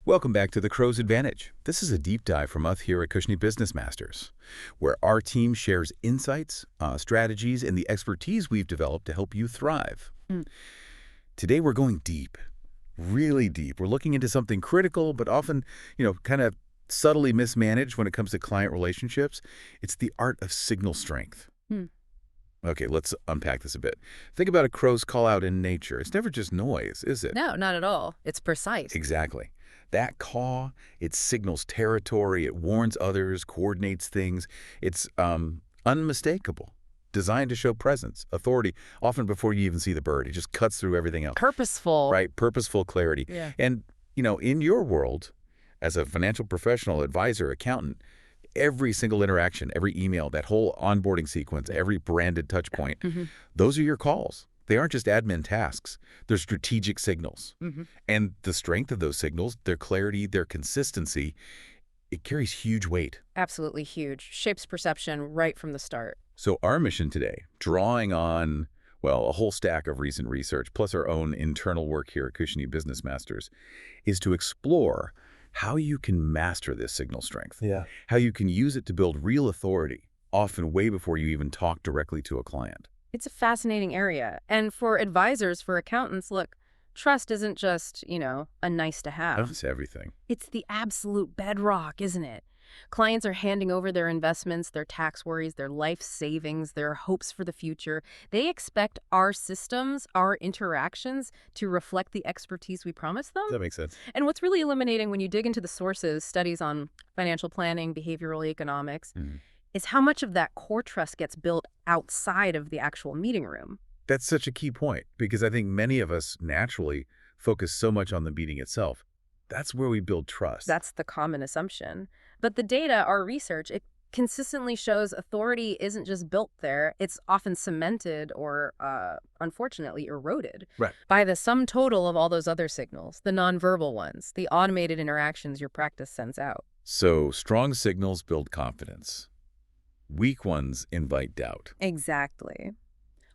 Welcome back to The Crow's Advantage. This is a deep dive from us here at Cushnie Business Masters, where our team shares insights, strategies, and the expertise we've developed to help you thrive. Mm. Today we're going deep, really deep. We're looking into something critical, but often, kind of subtly mismanaged when it comes to client relationships. It's the art of signal strength. Mm. Okay, let's unpack this a bit. Think about a crow's call out in nature. It's never just noise, is it? No, not at all. It's precise. Exactly. That caw, it signals territory, it warns others, coordinates things. It's unmistakable, designed to show presence, authority, often before you even see the bird. It just cuts through everything else. Purposeful. Right, purposeful clarity. Yeah. And, in your world, as a financial professional, advisor, accountant, every single interaction, every email, that whole onboarding sequence, every branded touch point, those are your calls. They aren't just admin tasks. They're strategic signals. And the strength of those signals, their clarity, their consistency, it carries huge weight. Absolutely huge. Shapes perception right from the start. So our mission today, drawing on, a whole stack of recent research, plus our own internal work here at Cushnie Business Masters, is to explore how you can master this signal strength. Yeah. How you can use it to build real authority, often way before you even talk directly to a client. It's a fascinating area. And for advisors, for accountants, look, trust isn't just, a nice to have. That's everything. It's the absolute bedrock, isn't it? Clients are handing over their investments, their tax worries, their life savings, their hopes for the future. They expect our systems, our interactions to reflect the expertise we promise them. That makes sense. And what's really illuminating when you dig into the sources, studies on financial planning, behavioral economics, is how much of that core trust gets built outside of the actual meeting room. That's such a key point, because I think many of us naturally focus so much on the meeting itself. That's where we build trust. That's the common assumption. But the data, our research, it consistently shows authority isn't just built there. It's often cemented or, unfortunately, eroded by the sum total of all those other signals, the nonverbal ones, the automated interactions your practice sends out. So strong signals build confidence. Weak ones invite doubt. Exactly.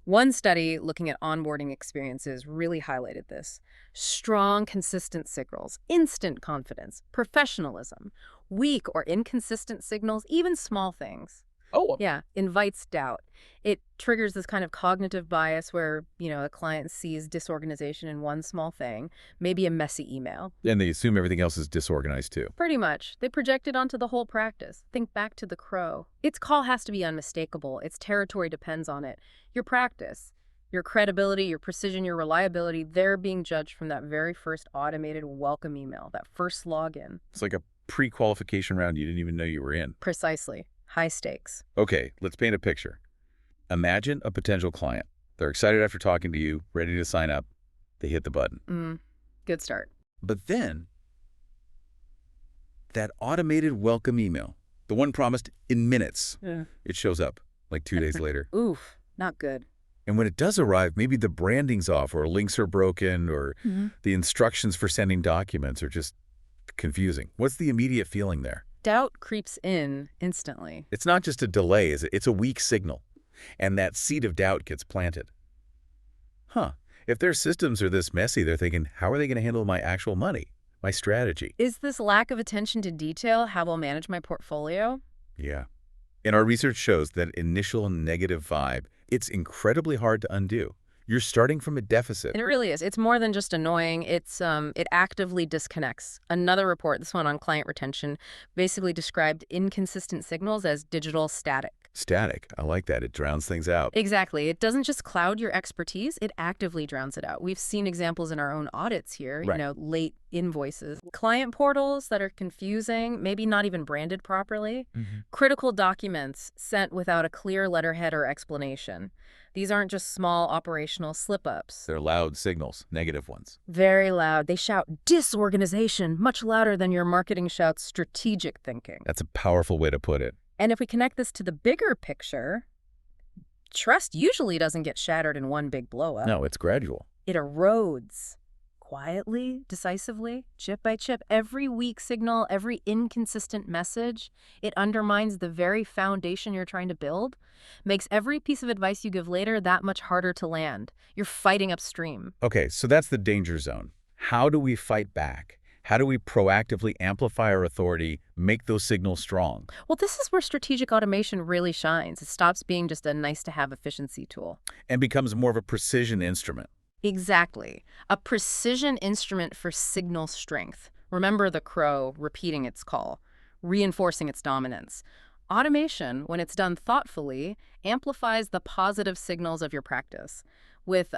One study looking at onboarding experiences really highlighted this. Strong, consistent signals, instant confidence, professionalism. Weak or inconsistent signals, even small things. Oh. Yeah, invites doubt. It triggers this kind of cognitive bias where, a client sees disorganization in one small thing, maybe a messy email. And they assume everything else is disorganized too. Pretty much. They project it onto the whole practice. Think back to the crow. Its call has to be unmistakable. Its territory depends on it. Your practice, your credibility, your precision, your reliability, they're being judged from that very first automated welcome email, that first login. It's like a pre-qualification round you didn't even know you were in. Precisely. High stakes. Okay, let's paint a picture. Imagine a potential client. They're excited after talking to you, ready to sign up. They hit the button. Good start. But then, that automated welcome email, the one promised in minutes, it shows up like 2 days later. Oof, not good. And when it does arrive, maybe the branding's off or links are broken or the instructions for sending documents are just confusing. What's the immediate feeling there? Doubt creeps in instantly. It's not just a delay, is it? It's a weak signal. And that seed of doubt gets planted. If their systems are this messy, they're thinking, how are they going to handle my actual money, my strategy? Is this lack of attention to detail how we'll manage my portfolio? Yeah. And our research shows that initial negative vibe, it's incredibly hard to undo. You're starting from a deficit. It really is. It's more than just annoying. It actively disconnects. Another report, this one on client retention, basically described inconsistent signals as digital static. Static. I like that. It drowns things out. Exactly. It doesn't just cloud your expertise, it actively drowns it out. We've seen examples in our own audits here, late invoices, client portals that are confusing, maybe not even branded properly, critical documents sent without a clear letterhead or explanation. These aren't just small operational slip-ups. They're loud signals, negative ones. Very loud. They shout disorganization much louder than your marketing shouts strategic thinking. That's a powerful way to put it. And if we connect this to the bigger picture, trust usually doesn't get shattered in one big blow-up. No, it's gradual. It erodes. Quietly, decisively, chip by chip, every weak signal, every inconsistent message, it undermines the very foundation you're trying to build, makes every piece of advice you give later that much harder to land. You're fighting upstream. Okay, so that's the danger zone. How do we fight back? How do we proactively amplify our authority, make those signals strong? Well, this is where strategic automation really shines. It stops being just a nice-to-have efficiency tool. And becomes more of a precision instrument. Exactly. A precision instrument for signal strength. Remember the crow repeating its call, reinforcing its dominance. Automation, when it's done thoughtfully, amplifies the positive signals of your practice with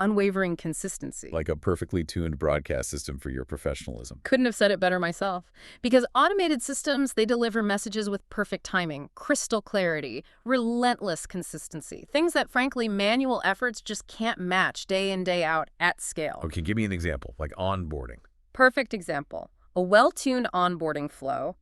unwavering consistency. Like a perfectly tuned broadcast system for your professionalism. Couldn't have said it better myself. Because automated systems, they deliver messages with perfect timing, crystal clarity, relentless consistency. Things that, frankly, manual efforts just can't match day in, day out at scale. Okay, give me an example, like onboarding. Perfect example. A well-tuned onboarding flow,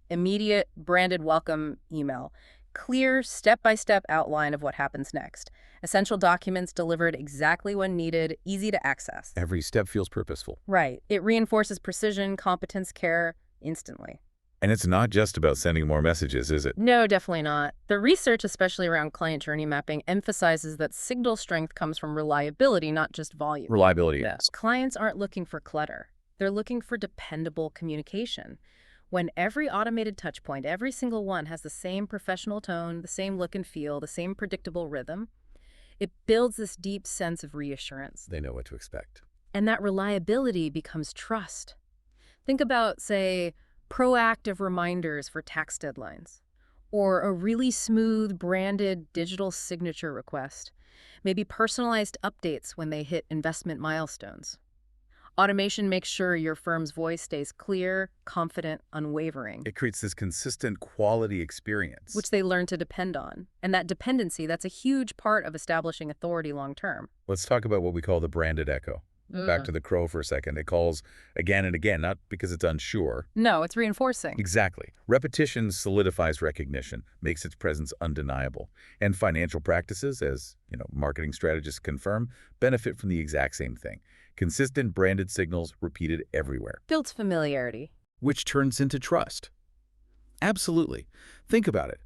immediate branded welcome email, clear step-by-step outline of what happens next. Essential documents delivered exactly when needed, easy to access. Every step feels purposeful. Right. It reinforces precision, competence, care instantly. And it's not just about sending more messages, is it? No, definitely not. The research, especially around client journey mapping, emphasizes that signal strength comes from reliability, not just volume. Reliability. Yes. Clients aren't looking for clutter. They're looking for dependable communication. When every automated touchpoint, every single one has the same professional tone, the same look and feel, the same predictable rhythm, it builds this deep sense of reassurance. They know what to expect. And that reliability becomes trust. Think about, say, proactive reminders for tax deadlines, or a really smooth branded digital signature request, maybe personalized updates when they hit investment milestones. Automation makes sure your firm's voice stays clear, confident, unwavering. It creates this consistent quality experience. Which they learn to depend on. And that dependency, that's a huge part of establishing authority long term. Let's talk about what we call the branded echo. Back to the crow for a second. It calls again and again, not because it's unsure. No, it's reinforcing. Exactly. Repetition solidifies recognition, makes its presence undeniable. And financial practices, as marketing strategists confirm, benefit from the exact same thing. Consistent branded signals repeated everywhere. Builds familiarity. Which turns into trust. Absolutely. Think about it.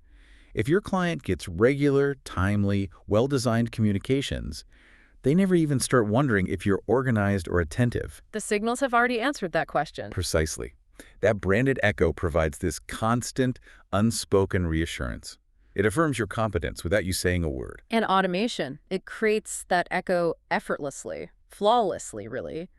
If your client gets regular, timely, well-designed communications, they never even start wondering if you're organized or attentive. The signals have already answered that question. Precisely. That branded echo provides this constant, unspoken reassurance. It affirms your competence without you saying a word. And automation, it creates that echo effortlessly, flawlessly, really.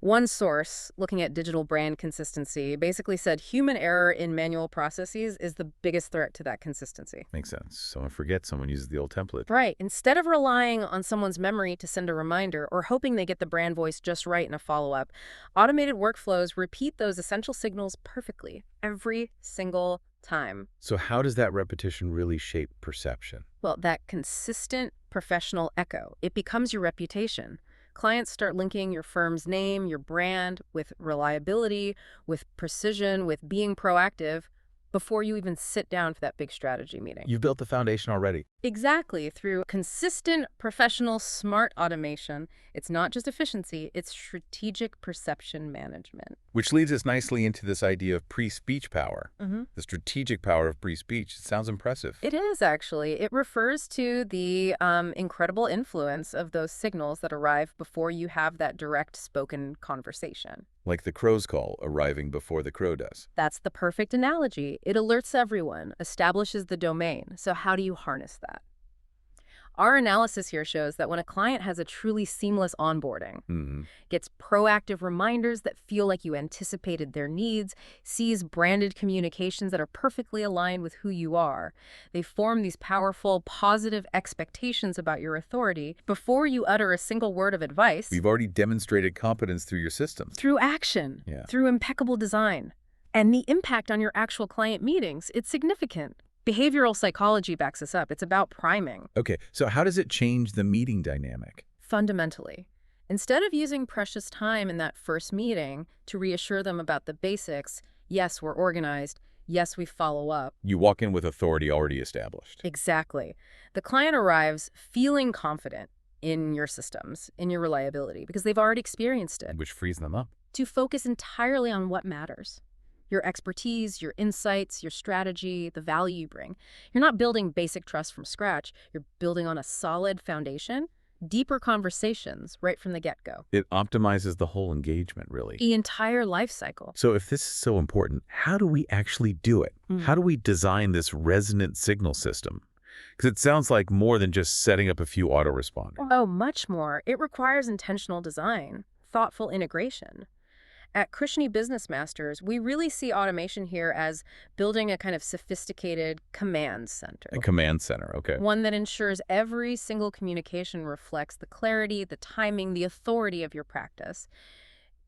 One source, looking at digital brand consistency, basically said human error in manual processes is the biggest threat to that consistency. Makes sense. Someone forgets, someone uses the old template. Right. Instead of relying on someone's memory to send a reminder or hoping they get the brand voice just right in a follow-up, automated workflows repeat those essential signals perfectly every single time. So how does that repetition really shape perception? Well, that consistent professional echo, it becomes your reputation. Clients start linking your firm's name, your brand, with reliability, with precision, with being proactive, before you even sit down for that big strategy meeting. You've built the foundation already. Exactly. Through consistent, professional, smart automation, it's not just efficiency, it's strategic perception management. Which leads us nicely into this idea of pre-speech power. The strategic power of pre-speech. It sounds impressive. It is, actually. It refers to the incredible influence of those signals that arrive before you have that direct spoken conversation. Like the crow's call arriving before the crow does. That's the perfect analogy. It alerts everyone, establishes the domain. So how do you harness that? Our analysis here shows that when a client has a truly seamless onboarding, gets proactive reminders that feel like you anticipated their needs, sees branded communications that are perfectly aligned with who you are, they form these powerful, positive expectations about your authority before you utter a single word of advice. You've already demonstrated competence through your systems. Through action, through impeccable design. And the impact on your actual client meetings, it's significant. Behavioral psychology backs this up. It's about priming. Okay, so how does it change the meeting dynamic? Fundamentally, instead of using precious time in that first meeting to reassure them about the basics, yes, we're organized, yes, we follow up. You walk in with authority already established. Exactly. The client arrives feeling confident in your systems, in your reliability, because they've already experienced it. Which frees them up. To focus entirely on what matters. Your expertise, your insights, your strategy, the value you bring. You're not building basic trust from scratch. You're building on a solid foundation deeper conversations right from the get-go. It optimizes the whole engagement, really. The entire life cycle. So if this is so important, how do we actually do it? How do we design this resonant signal system? Because it sounds like more than just setting up a few autoresponders. Oh, much more. It requires intentional design, thoughtful integration. At Cushiony Business Masters, we really see automation here as building a kind of sophisticated command center. A command center, okay. One that ensures every single communication reflects the clarity, the timing, the authority of your practice.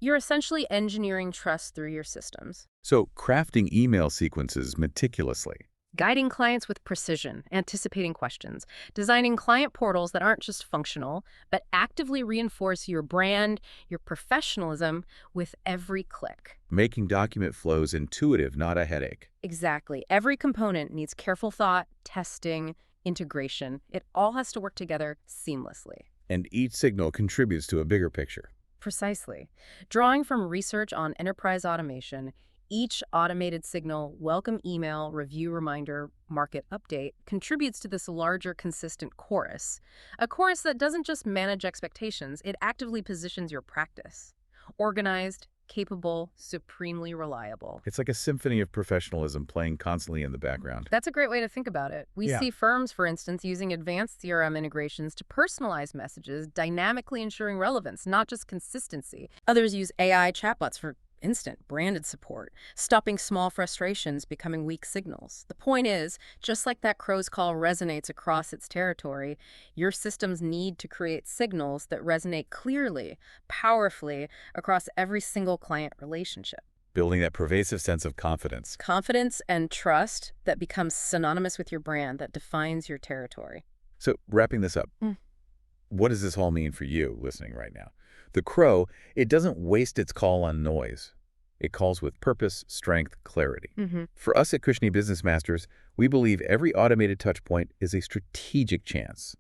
You're essentially engineering trust through your systems. So crafting email sequences meticulously. Guiding clients with precision, anticipating questions, designing client portals that aren't just functional, but actively reinforce your brand, your professionalism with every click. Making document flows intuitive, not a headache. Exactly. Every component needs careful thought, testing, integration. It all has to work together seamlessly. And each signal contributes to a bigger picture. Precisely. Drawing from research on enterprise automation, each automated signal, welcome email, review reminder, market update, contributes to this larger consistent chorus. A chorus that doesn't just manage expectations, it actively positions your practice. Organized, capable, supremely reliable. It's like a symphony of professionalism playing constantly in the background. That's a great way to think about it. We see firms, for instance, using advanced CRM integrations to personalize messages, dynamically ensuring relevance, not just consistency. Others use AI chatbots for instant branded support, stopping small frustrations becoming weak signals. The point is, just like that crow's call resonates across its territory, your systems need to create signals that resonate clearly, powerfully across every single client relationship. Building that pervasive sense of confidence. Confidence and trust that becomes synonymous with your brand, that defines your territory. So wrapping this up, what does this all mean for you listening right now? The crow, it doesn't waste its call on noise. It calls with purpose, strength, clarity. For us at Cushiony Business Masters, we believe every automated touchpoint is a strategic chance.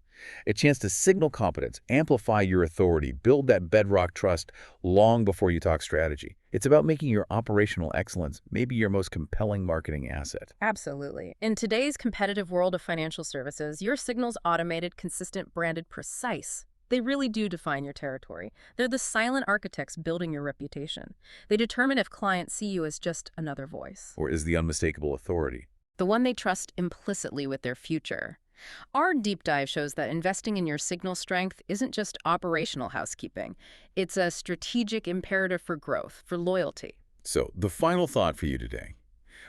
A chance to signal competence, amplify your authority, build that bedrock trust long before you talk strategy. It's about making your operational excellence maybe your most compelling marketing asset. Absolutely. In today's competitive world of financial services, your signals automated, consistent, branded, precise. They really do define your territory. They're the silent architects building your reputation. They determine if clients see you as just another voice. Or is the unmistakable authority. The one they trust implicitly with their future. Our deep dive shows that investing in your signal strength isn't just operational housekeeping. It's a strategic imperative for growth, for loyalty. So, the final thought for you today.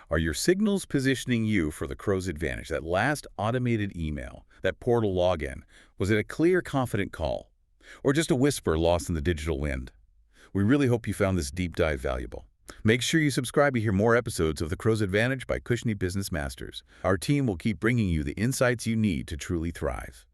Are your signals positioning you for the crow's advantage? That last automated email, that portal login, was it a clear, confident call? Or just a whisper lost in the digital wind? We really hope you found this deep dive valuable. Make sure you subscribe to hear more episodes of The Crow's Advantage by Cushiony Business Masters. Our team will keep bringing you the insights you need to truly thrive.